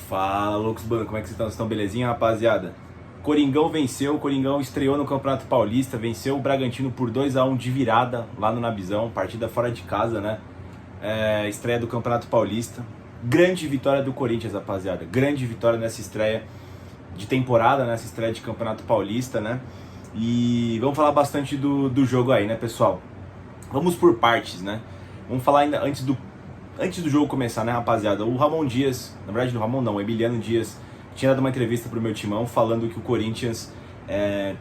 Fala, loucos bando, como é que vocês estão? Vocês estão belezinha, rapaziada? Coringão venceu, o Coringão estreou no Campeonato Paulista, venceu o Bragantino por 2-1 de virada lá no Nabizão, partida fora de casa, né? Estreia do Campeonato Paulista. Grande vitória do Corinthians, rapaziada. Grande vitória nessa estreia de temporada, nessa estreia de Campeonato Paulista, né? E vamos falar bastante do jogo aí, né, pessoal? Vamos por partes, né? Vamos falar ainda antes do jogo começar, né, rapaziada? O Ramon Dias, na verdade, o Ramon não, o Emiliano Dias, tinha dado uma entrevista pro meu timão falando que o Corinthians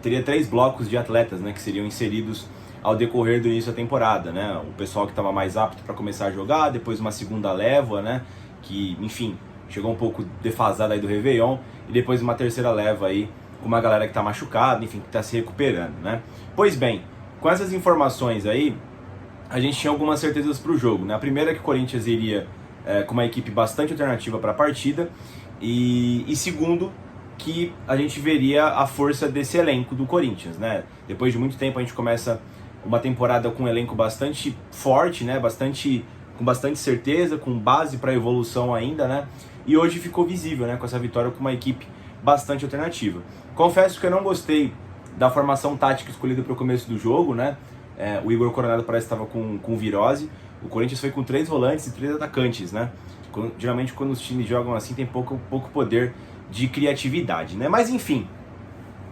teria 3 blocos de atletas, né, que seriam inseridos ao decorrer do início da temporada, né? O pessoal que estava mais apto para começar a jogar, depois uma segunda leva, né, que, enfim, chegou um pouco defasada aí do Réveillon, e depois uma terceira leva aí com uma galera que tá machucada, enfim, que tá se recuperando, né? Pois bem, com essas informações aí, a gente tinha algumas certezas para o jogo, né? A primeira é que o Corinthians iria com uma equipe bastante alternativa para a partida, e segundo, que a gente veria a força desse elenco do Corinthians, né? Depois de muito tempo a gente começa uma temporada com um elenco bastante forte, né? Com bastante certeza, com base para evolução ainda, né? E hoje ficou visível, né? Com essa vitória, com uma equipe bastante alternativa. Confesso que eu não gostei da formação tática escolhida para o começo do jogo, né? O Igor Coronado parece que estava com virose. O Corinthians foi com 3 volantes e 3 atacantes, né? Geralmente quando os times jogam assim tem pouco poder de criatividade, né? Mas enfim,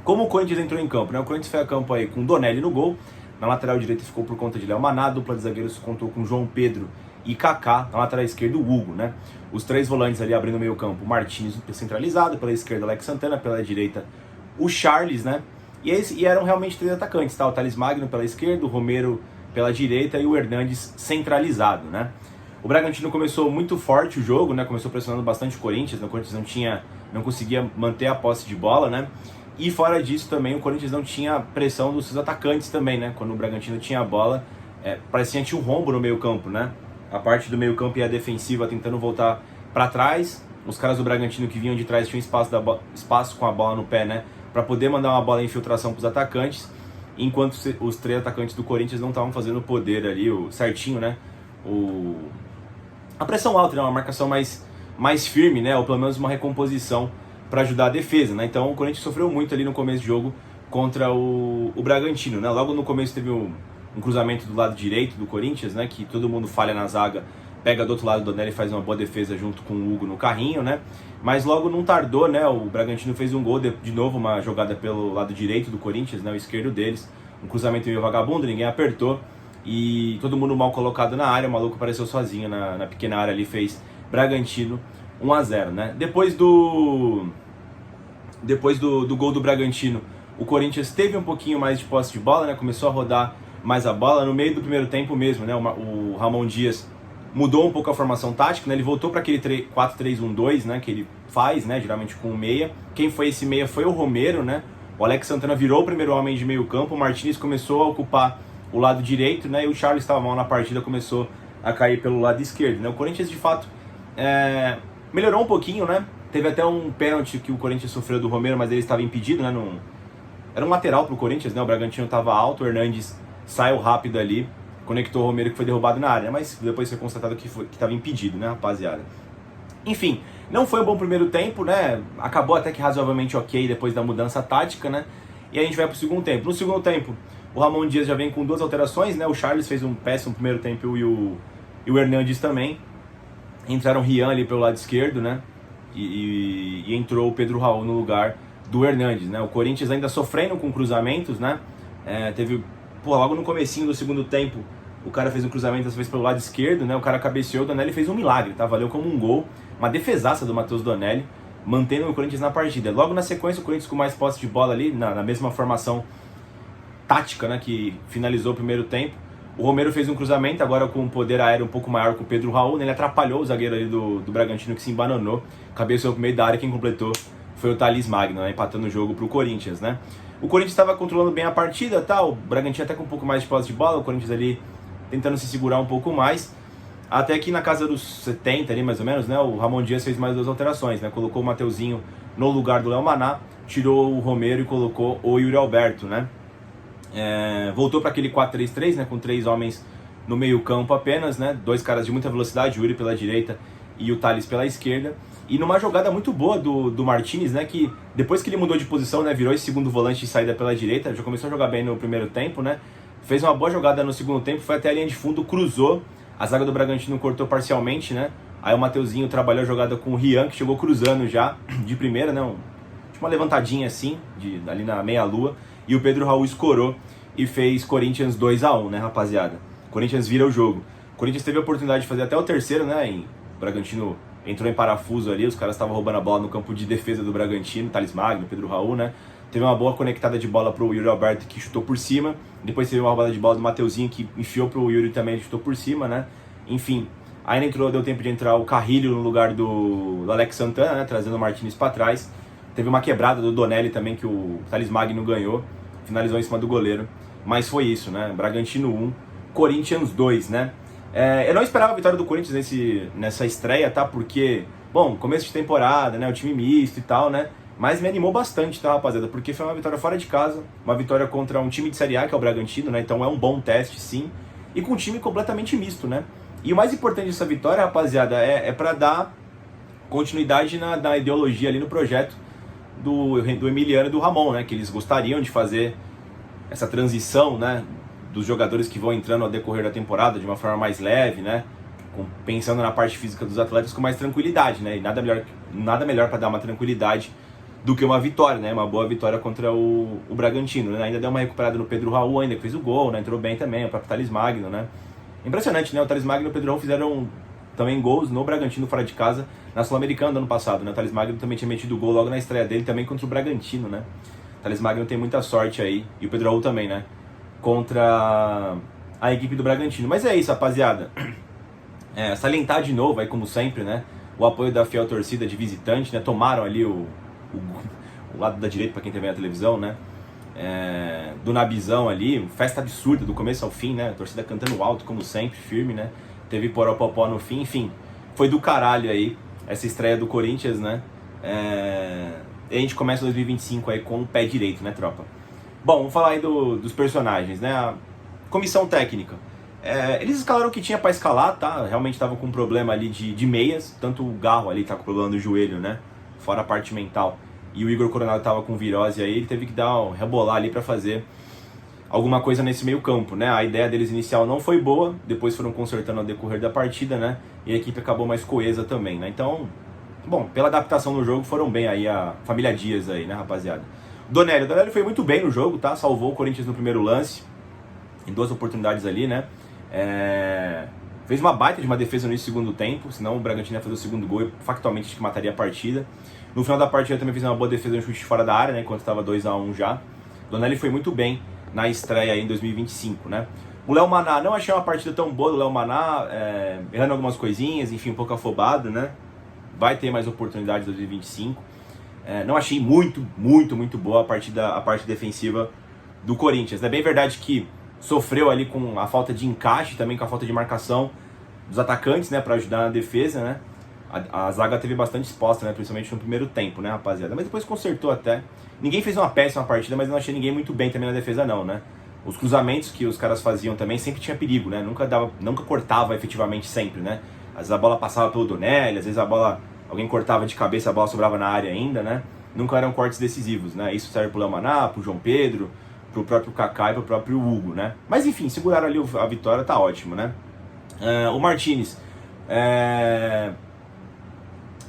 como o Corinthians entrou em campo, né? O Corinthians foi a campo aí com Donelli no gol. Na lateral direita ficou por conta de Léo Maná. A dupla de zagueiros contou com João Pedro e Kaká. Na lateral esquerda, o Hugo, né? Os 3 volantes ali abrindo o meio campo. Martins centralizado, pela esquerda Alex Santana, pela direita o Charles, né? E eram realmente 3 atacantes, tá? O Thales Magno pela esquerda, o Romero pela direita e o Hernandes centralizado, né? O Bragantino começou muito forte o jogo, né? Começou pressionando bastante o Corinthians, né? O Corinthians não conseguia manter a posse de bola, né? E fora disso também, o Corinthians não tinha pressão dos seus atacantes também, né? Quando o Bragantino tinha a bola, parecia que tinha um rombo no meio campo, né? A parte do meio campo e a defensiva tentando voltar para trás. Os caras do Bragantino que vinham de trás tinham espaço com a bola no pé, né? Para poder mandar uma bola em infiltração para os atacantes, enquanto os 3 atacantes do Corinthians não estavam fazendo o poder ali, certinho, né? A pressão alta, né? Uma marcação mais firme, né? Ou pelo menos uma recomposição para ajudar a defesa, né? Então o Corinthians sofreu muito ali no começo do jogo contra o Bragantino, né? Logo no começo teve um cruzamento do lado direito do Corinthians, né? Que todo mundo falha na zaga, pega do outro lado do Donelli e faz uma boa defesa junto com o Hugo no carrinho, né? Mas logo não tardou, né? O Bragantino fez um gol, de novo uma jogada pelo lado direito do Corinthians, né? O esquerdo deles, um cruzamento meio vagabundo, ninguém apertou e todo mundo mal colocado na área, o maluco apareceu sozinho na pequena área ali, fez Bragantino 1-0, né? Depois do gol do Bragantino, o Corinthians teve um pouquinho mais de posse de bola, né? Começou a rodar mais a bola no meio do primeiro tempo mesmo, né? O Ramon Dias mudou um pouco a formação tática, né? Ele voltou para aquele 4-3-1-2, né? Que ele faz, né? Geralmente com o meia. Quem foi esse meia foi o Romero, né? O Alex Santana virou o primeiro homem de meio campo, o Martins começou a ocupar o lado direito, né? E o Charles estava mal na partida, começou a cair pelo lado esquerdo, né? O Corinthians, de fato, melhorou um pouquinho, né? Teve até um pênalti que o Corinthians sofreu do Romero, mas ele estava impedido, né? Era um lateral pro Corinthians, né? O Bragantino estava alto, o Hernandes saiu rápido ali, conectou o Romero que foi derrubado na área, mas depois foi constatado que estava impedido, né, rapaziada? Enfim, não foi um bom primeiro tempo, né? Acabou até que razoavelmente ok depois da mudança tática, né? E a gente vai pro segundo tempo. No segundo tempo, o Ramon Dias já vem com 2 alterações, né? O Charles fez um péssimo primeiro tempo e o Hernandes também. Entraram o Rian ali pelo lado esquerdo, né? E entrou o Pedro Raul no lugar do Hernandes, né? O Corinthians ainda sofrendo com cruzamentos, né? Logo no comecinho do segundo tempo, o cara fez um cruzamento, dessa vez pelo lado esquerdo, né? O cara cabeceou, o Donelli fez um milagre, tá? Valeu como um gol, uma defesaça do Matheus Donelli, mantendo o Corinthians na partida. Logo na sequência, o Corinthians com mais posse de bola ali, na mesma formação tática, né? Que finalizou o primeiro tempo. O Romero fez um cruzamento, agora com um poder aéreo um pouco maior com o Pedro Raul, né? Ele atrapalhou o zagueiro ali do Bragantino, que se embananou, cabeceou pro meio da área, quem completou foi o Thales Magno, né? Empatando o jogo pro Corinthians, né? O Corinthians estava controlando bem a partida, tá? O Bragantino até com um pouco mais de posse de bola, o Corinthians ali tentando se segurar um pouco mais, até que na casa dos 70 ali mais ou menos, né? O Ramon Dias fez mais 2 alterações, né? Colocou o Mateuzinho no lugar do Léo Maná, tirou o Romero e colocou o Yuri Alberto, né? Voltou para aquele 4-3-3, né? Com 3 homens no meio campo apenas, né? 2 caras de muita velocidade, o Yuri pela direita e o Thales pela esquerda. E numa jogada muito boa do Martinez, né, que depois que ele mudou de posição, né, virou esse segundo volante de saída pela direita, já começou a jogar bem no primeiro tempo, né, fez uma boa jogada no segundo tempo, foi até a linha de fundo, cruzou, a zaga do Bragantino cortou parcialmente, né, aí o Mateuzinho trabalhou a jogada com o Rian, que chegou cruzando já de primeira, né, tipo uma levantadinha assim, ali na meia-lua, e o Pedro Raul escorou e fez Corinthians 2-1, né, rapaziada. Corinthians vira o jogo. Corinthians teve a oportunidade de fazer até o terceiro, né, o Bragantino entrou em parafuso ali, os caras estavam roubando a bola no campo de defesa do Bragantino, Thales Magno, Pedro Raul, né? Teve uma boa conectada de bola pro Yuri Alberto, que chutou por cima. Depois teve uma roubada de bola do Mateuzinho, que enfiou pro Yuri também, ele chutou por cima, né? Enfim, ainda deu tempo de entrar o Carrilho no lugar do Alex Santana, né? Trazendo o Martinez para trás. Teve uma quebrada do Donelli também, que o Thales Magno ganhou. Finalizou em cima do goleiro. Mas foi isso, né? Bragantino 1, Corinthians 2, né? Eu não esperava a vitória do Corinthians nessa estreia, tá? Porque, bom, começo de temporada, né? O time misto e tal, né? Mas me animou bastante, tá, rapaziada? Porque foi uma vitória fora de casa, uma vitória contra um time de Série A, que é o Bragantino, né? Então é um bom teste, sim. E com um time completamente misto, né? E o mais importante dessa vitória, rapaziada, é pra dar continuidade na ideologia ali, no projeto do Emiliano e do Ramon, né? Que eles gostariam de fazer essa transição, né? Dos jogadores que vão entrando ao decorrer da temporada de uma forma mais leve, né? Pensando na parte física dos atletas com mais tranquilidade, né? E nada melhor para dar uma tranquilidade do que uma vitória, né? Uma boa vitória contra o Bragantino, né? Ainda deu uma recuperada no Pedro Raul, ainda que fez o gol, né? Entrou bem também, o próprio Thales Magno, né? Impressionante, né? O Thales Magno e o Pedro Raul fizeram também gols no Bragantino fora de casa na Sul-Americana do ano passado, né? O Thales Magno também tinha metido gol logo na estreia dele, também contra o Bragantino, né? O Thales Magno tem muita sorte aí, e o Pedro Raul também, né? Contra a equipe do Bragantino. Mas é isso, rapaziada. Salientar de novo, aí como sempre, né? O apoio da fiel torcida de visitante, né? Tomaram ali o lado da direita, para quem tem na televisão, né? Do Nabizão ali, festa absurda do começo ao fim, né? A torcida cantando alto, como sempre, firme, né? Teve Poropopó no fim, enfim. Foi do caralho aí essa estreia do Corinthians, né? E a gente começa 2025 aí com o pé direito, né, tropa? Bom, vamos falar aí dos personagens, né? A comissão técnica. Eles escalaram o que tinha para escalar, tá? Realmente estavam com um problema ali de meias. Tanto o Garro ali tá com problema no joelho, né? Fora a parte mental. E o Igor Coronado tava com virose aí, ele teve que rebolar ali para fazer alguma coisa nesse meio campo, né? A ideia deles inicial não foi boa, depois foram consertando ao decorrer da partida, né? E a equipe acabou mais coesa também, né? Então, bom, pela adaptação no jogo foram bem aí a família Dias aí, né, rapaziada? O Donelli foi muito bem no jogo, tá? Salvou o Corinthians no primeiro lance, em 2 oportunidades ali, né? Fez uma baita de uma defesa no segundo tempo, senão o Bragantino ia fazer o segundo gol e factualmente acho que mataria a partida. No final da partida também fez uma boa defesa no chute fora da área, né? Enquanto estava 2-1 já. O Donelli foi muito bem na estreia aí em 2025, né? O Léo Maná, não achei uma partida tão boa do Léo Maná, errando algumas coisinhas, enfim, um pouco afobado, né? Vai ter mais oportunidades em 2025. Não achei muito boa a parte defensiva do Corinthians. É bem verdade que sofreu ali com a falta de encaixe, também com a falta de marcação dos atacantes, né, para ajudar na defesa, né? A zaga teve bastante exposta, né, principalmente no primeiro tempo, né, rapaziada? Mas depois consertou até. Ninguém fez uma péssima partida, mas não achei ninguém muito bem também na defesa não, né? Os cruzamentos que os caras faziam também sempre tinha perigo, né? Nunca cortava efetivamente sempre, né? Às vezes a bola passava pelo Donelli, às vezes alguém cortava de cabeça, a bola sobrava na área ainda, né? Nunca eram cortes decisivos, né? Isso serve pro Léo Maná, pro João Pedro, pro próprio Kaká e pro próprio Hugo, né? Mas enfim, seguraram ali a vitória, tá ótimo, né? O Martinez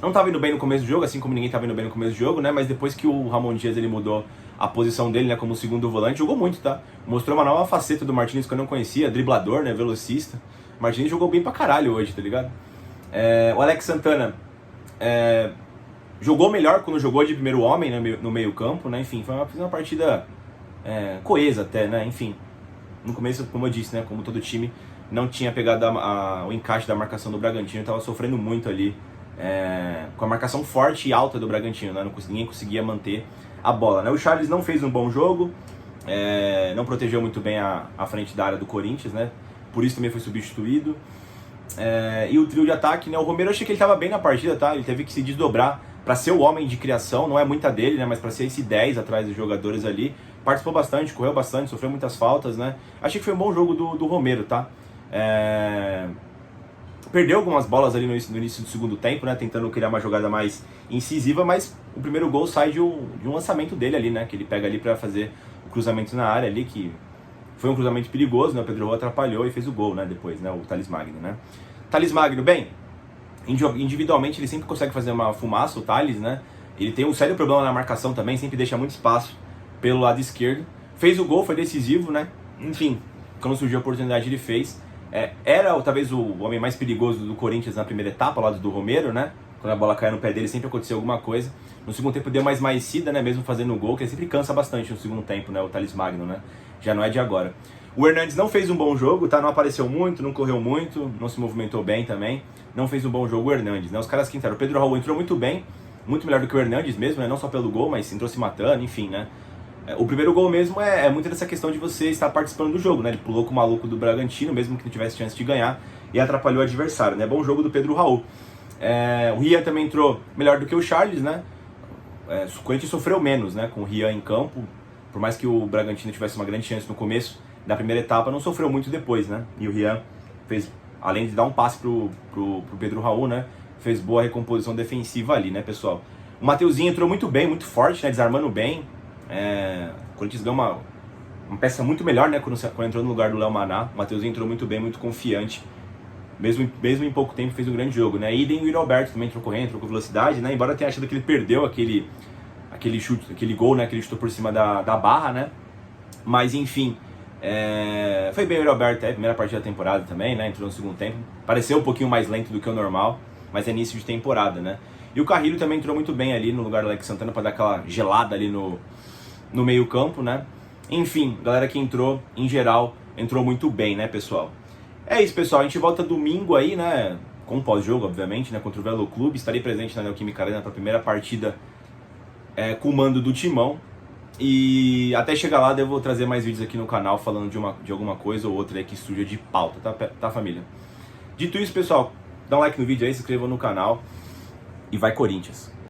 não estava indo bem no começo do jogo, assim como ninguém estava indo bem no começo do jogo, né? Mas depois que o Ramon Dias ele mudou a posição dele, né, como segundo volante, jogou muito, tá? Mostrou uma nova faceta do Martinez que eu não conhecia, driblador, né, velocista. O Martinez jogou bem pra caralho hoje, tá ligado? O Alex Santana jogou melhor quando jogou de primeiro homem, né, no meio campo, né? Enfim, foi uma partida coesa até, né? Enfim, no começo, como eu disse, né, como todo time, não tinha pegado o encaixe da marcação do Bragantino, estava sofrendo muito ali com a marcação forte e alta do Bragantino, né? Ninguém conseguia manter a bola, né? O Charles não fez um bom jogo, não protegeu muito bem a frente da área do Corinthians, né? Por isso também foi substituído. E o trio de ataque, né? O Romero, eu achei que ele estava bem na partida, tá? Ele teve que se desdobrar para ser o homem de criação, não é muita dele, né? Mas para ser esse 10 atrás dos jogadores ali. Participou bastante, correu bastante, sofreu muitas faltas, né? Achei que foi um bom jogo do Romero, tá? Perdeu algumas bolas ali no início do segundo tempo, né? Tentando criar uma jogada mais incisiva, mas o primeiro gol sai de um lançamento dele ali, né? Que ele pega ali para fazer o cruzamento na área ali, que foi um cruzamento perigoso, né? O Pedro Raul atrapalhou e fez o gol, né? Depois, né? O Thales Magno, né? Thales Magno, bem, individualmente ele sempre consegue fazer uma fumaça, o Thales, né? Ele tem um sério problema na marcação também, sempre deixa muito espaço pelo lado esquerdo. Fez o gol, foi decisivo, né? Enfim, quando surgiu a oportunidade ele fez. Era talvez o homem mais perigoso do Corinthians na primeira etapa, ao lado do Romero, né? Quando a bola caiu no pé dele sempre aconteceu alguma coisa. No segundo tempo deu mais maicida, né? Mesmo fazendo o gol, que ele sempre cansa bastante no segundo tempo, né? O Thales Magno, né? Já não é de agora. O Hernandes não fez um bom jogo, tá? Não apareceu muito, não correu muito, não se movimentou bem também. Não fez um bom jogo o Hernandes, né? Os caras que entraram. O Pedro Raul entrou muito bem, muito melhor do que o Hernandes mesmo, né? Não só pelo gol, mas entrou se matando, enfim, né? O primeiro gol mesmo é muito dessa questão de você estar participando do jogo, né? Ele pulou com o maluco do Bragantino, mesmo que não tivesse chance de ganhar, e atrapalhou o adversário, né? Bom jogo do Pedro Raul. O Rian também entrou melhor do que o Charles, né? O Corinthians sofreu menos, né? Com o Rian em campo, por mais que o Bragantino tivesse uma grande chance no começo da primeira etapa, não sofreu muito depois, né? E o Rian fez, além de dar um passe pro Pedro Raul, né? Fez boa recomposição defensiva ali, né, pessoal? O Mateuzinho entrou muito bem, muito forte, né? Desarmando bem. O Corinthians ganhou uma peça muito melhor, né? Quando entrou no lugar do Léo Maná. O Mateuzinho entrou muito bem, muito confiante. Mesmo em pouco tempo fez um grande jogo, né? Idem o Roberto também entrou correndo, entrou com velocidade, né? Embora tenha achado que ele perdeu aquele chute, aquele gol, né? Que ele chutou por cima da barra, né? Mas enfim, foi bem o Roberto, primeira partida da temporada também, né? Entrou no segundo tempo. Pareceu um pouquinho mais lento do que o normal, mas é início de temporada, né? E o Carrilho também entrou muito bem ali no lugar do Alex Santana para dar aquela gelada ali no meio campo, né? Enfim, galera que entrou, em geral, entrou muito bem, né, pessoal? É isso, pessoal. A gente volta domingo aí, né? Com o pós-jogo, obviamente, né? Contra o Velo Clube. Estarei presente na Neoquímica Arena para a primeira partida com o mando do Timão. E até chegar lá, eu vou trazer mais vídeos aqui no canal falando de alguma coisa ou outra aí que surja de pauta, tá, família? Dito isso, pessoal, dá um like no vídeo aí, se inscreva no canal e vai Corinthians!